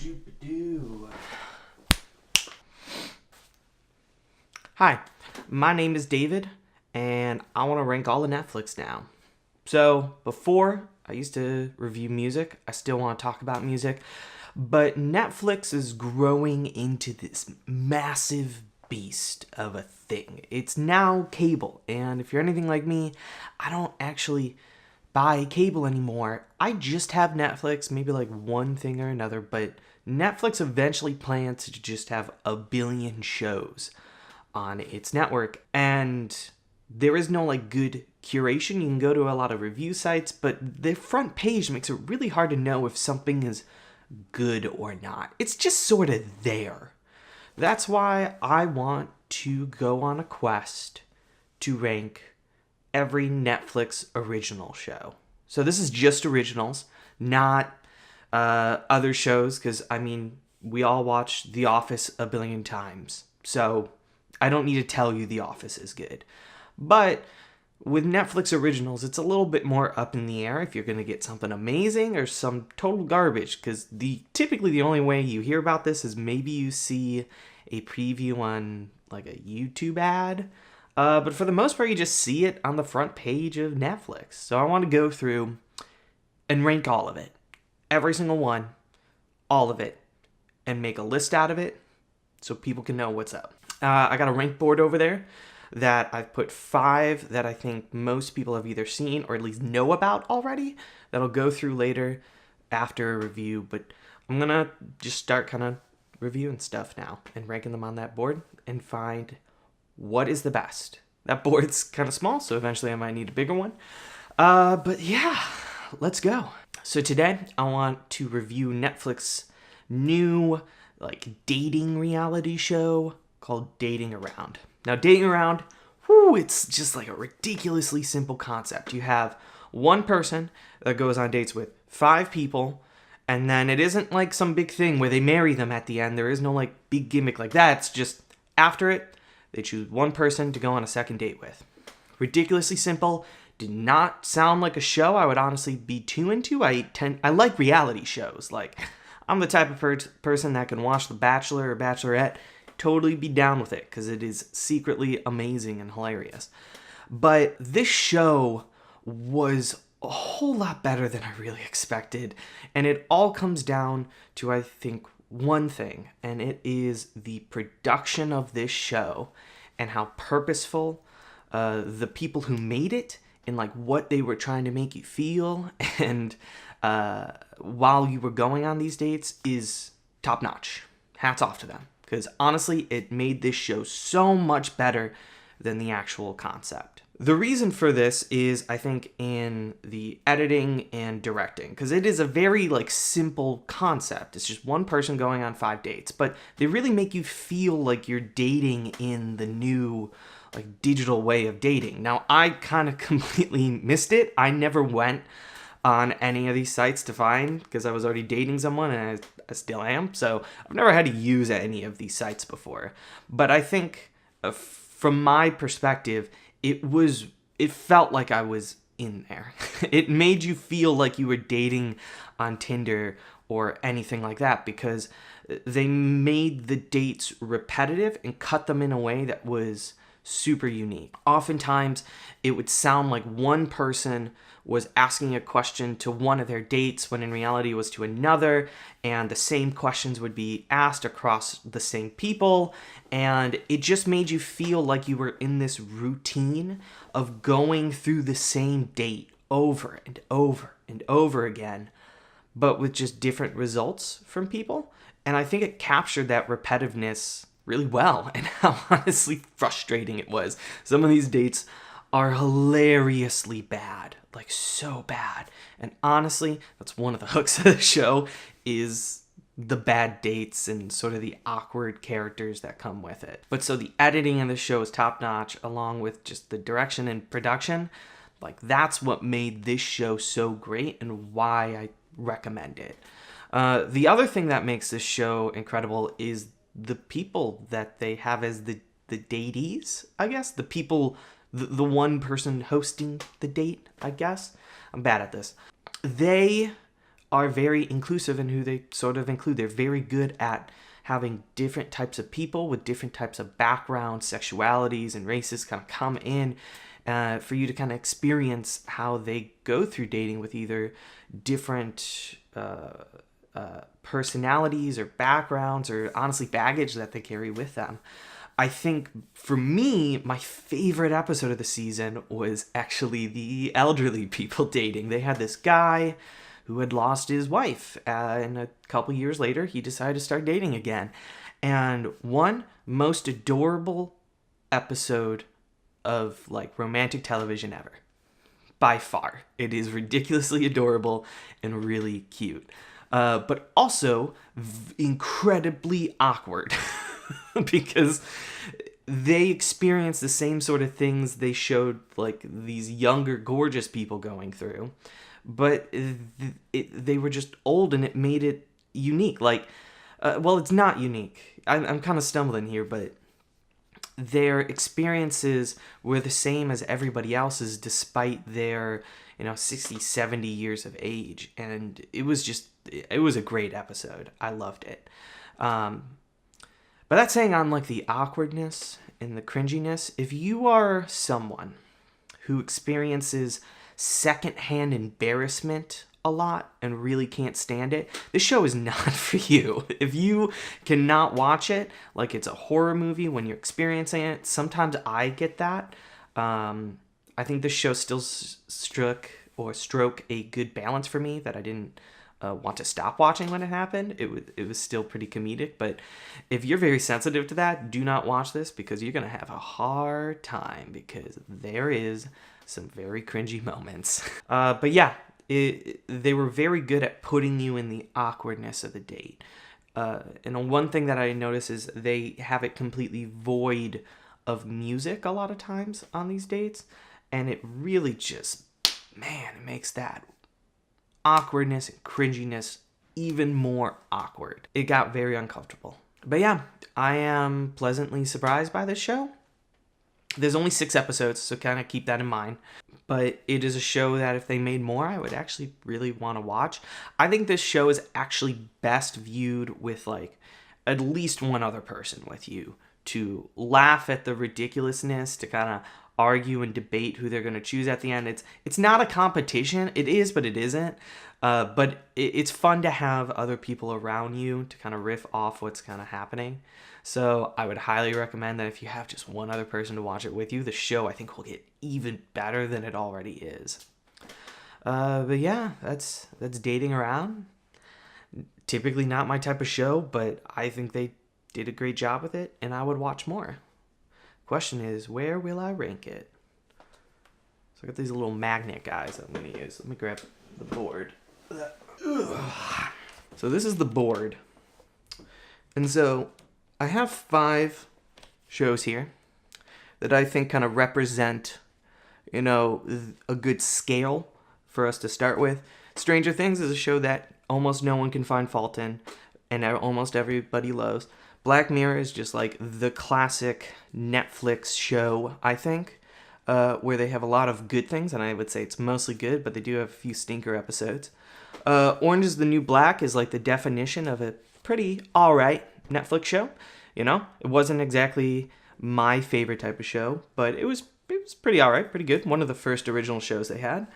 Joop-a-doo. Hi, my name is David, and I want to rank all of Netflix now. So, before, I used to review music. I still want to talk about music. But Netflix is growing into this massive beast of a thing. It's now cable, and if you're anything like me, I don't actually buy cable anymore. I just have Netflix, maybe like one thing or another, but Netflix eventually plans to just have a billion shows on its network, and there is no like good curation. You can go to a lot of review sites, but the front page makes it really hard to know if something is good or not. It's just sort of there. That's why I want to go on a quest to rank every Netflix original show. So this is just originals, not other shows, because I mean, we all watch The Office a billion times. So I don't need to tell you The Office is good. But with Netflix originals, it's a little bit more up in the air if you're going to get something amazing or some total garbage, because typically the only way you hear about this is maybe you see a preview on like a YouTube ad. But for the most part, you just see it on the front page of Netflix. So I want to go through and rank all of it. Every single one. All of it. And make a list out of it so people can know what's up. I got a rank board over there that I've put 5 that I think most people have either seen or at least know about already that I'll go through later after a review. But I'm going to just start kind of reviewing stuff now and ranking them on that board and find what is the best. That board's kind of small, so eventually I might need a bigger one. But yeah, let's go. So today I want to review Netflix new like dating reality show called Dating Around. Now, Dating Around, it's just like a ridiculously simple concept. You have one person that goes on dates with 5 people, and then it isn't like some big thing where they marry them at the end. There is no like big gimmick like that. It's just after it, they choose one person to go on a second date with. Ridiculously simple. Did not sound like a show I would honestly be too into. I like reality shows. Like, I'm the type of person that can watch The Bachelor or Bachelorette, totally be down with it, because it is secretly amazing and hilarious. But this show was a whole lot better than I really expected. And it all comes down to, I think, one thing, and it is the production of this show and how purposeful the people who made it and like what they were trying to make you feel and while you were going on these dates is top notch. Hats off to them, because honestly, it made this show so much better than the actual concept. The reason for this is, I think, in the editing and directing, because it is a very like simple concept. It's just one person going on 5 dates, but they really make you feel like you're dating in the new like digital way of dating. Now, I kind of completely missed it. I never went on any of these sites to find, because I was already dating someone, and I still am. So I've never had to use any of these sites before. But I think from my perspective, it felt like I was in there. It made you feel like you were dating on Tinder or anything like that, because they made the dates repetitive and cut them in a way that was super unique. Oftentimes, it would sound like one person was asking a question to one of their dates when in reality it was to another, and the same questions would be asked across the same people, and it just made you feel like you were in this routine of going through the same date over and over and over again, but with just different results from people. And I think it captured that repetitiveness really well, and how honestly frustrating it was. Some of these dates are hilariously bad, like so bad. And honestly, that's one of the hooks of the show, is the bad dates and sort of the awkward characters that come with it. But so the editing in the show is top notch, along with just the direction and production. Like, that's what made this show so great and why I recommend it. The other thing that makes this show incredible is the people that they have as the datees, I guess. The people, the one person hosting the date, I guess. I'm bad at this. They are very inclusive in who they sort of include. They're very good at having different types of people with different types of backgrounds, sexualities, and races kind of come in for you to kind of experience how they go through dating with either different personalities or backgrounds or honestly baggage that they carry with them. I think for me, my favorite episode of the season was actually the elderly people dating. They had this guy who had lost his wife, and a couple years later, he decided to start dating again. And one most adorable episode of like romantic television ever. By far. It is ridiculously adorable and really cute. But also incredibly awkward. Because they experience the same sort of things they showed like these younger gorgeous people going through, but they were just old, and it made it unique. Like well, it's not unique. I'm kind of stumbling here, but their experiences were the same as everybody else's despite their 60, 70 years of age. And it was a great episode. I loved it. But that's saying on like the awkwardness and the cringiness, if you are someone who experiences secondhand embarrassment a lot and really can't stand it, this show is not for you. If you cannot watch it like it's a horror movie when you're experiencing it, sometimes I get that. I think this show still stroke a good balance for me that I didn't want to stop watching when it happened. It was still pretty comedic, but if you're very sensitive to that, do not watch this because you're gonna have a hard time because there is some very cringy moments. But yeah, they were very good at putting you in the awkwardness of the date. And one thing that I notice is they have it completely void of music a lot of times on these dates, and it really just, man, it makes that awkwardness and cringiness even more awkward. It got very uncomfortable. But yeah, I am pleasantly surprised by this show. There's only 6 episodes, so kind of keep that in mind. But it is a show that if they made more, I would actually really want to watch. I think this show is actually best viewed with like at least one other person with you to laugh at the ridiculousness, to kind of argue and debate who they're going to choose at the end. It's not a competition. It is, but it isn't. But it's fun to have other people around you to kind of riff off what's kind of happening. So I would highly recommend that if you have just one other person to watch it with you, the show I think will get even better than it already is. But yeah, that's Dating Around. Typically not my type of show, but I think they did a great job with it, and I would watch more. Question is, where will I rank it? So I got these little magnet guys I'm going to use. Let me grab the board. So this is the board. And so I have 5 shows here that I think kind of represent, a good scale for us to start with. Stranger Things is a show that almost no one can find fault in and almost everybody loves. Black Mirror is just like the classic Netflix show, I think, where they have a lot of good things, and I would say it's mostly good, but they do have a few stinker episodes. Orange is the New Black is like the definition of a pretty alright Netflix show. It wasn't exactly my favorite type of show, but it was pretty alright, pretty good. One of the first original shows they had.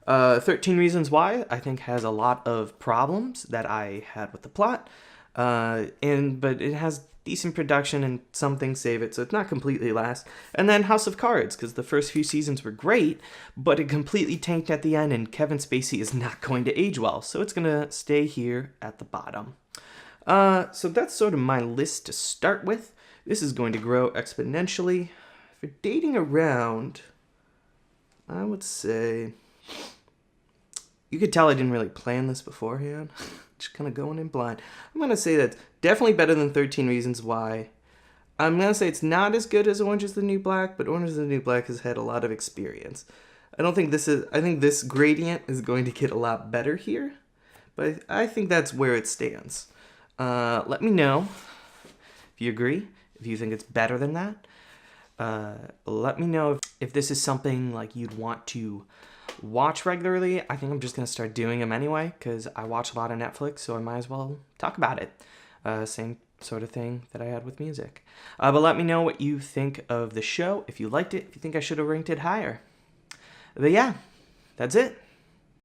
13 Reasons Why, I think, has a lot of problems that I had with the plot. But it has decent production and some things save it, so it's not completely last. And then House of Cards, because the first few seasons were great, but it completely tanked at the end, and Kevin Spacey is not going to age well, so it's going to stay here at the bottom. So that's sort of my list to start with. This is going to grow exponentially. For Dating Around, I would say, you could tell I didn't really plan this beforehand. Just kind of going in blind. I'm going to say that's definitely better than 13 Reasons Why. I'm going to say it's not as good as Orange is the New Black, but Orange is the New Black has had a lot of experience. I think this gradient is going to get a lot better here, but I think that's where it stands. Let me know if you agree, if you think it's better than that. Let me know if this is something like you'd want to watch regularly, I think I'm just going to start doing them anyway because I watch a lot of Netflix, so I might as well talk about it. Same sort of thing that I had with music. But let me know what you think of the show, if you liked it, if you think I should have ranked it higher. But yeah, that's it.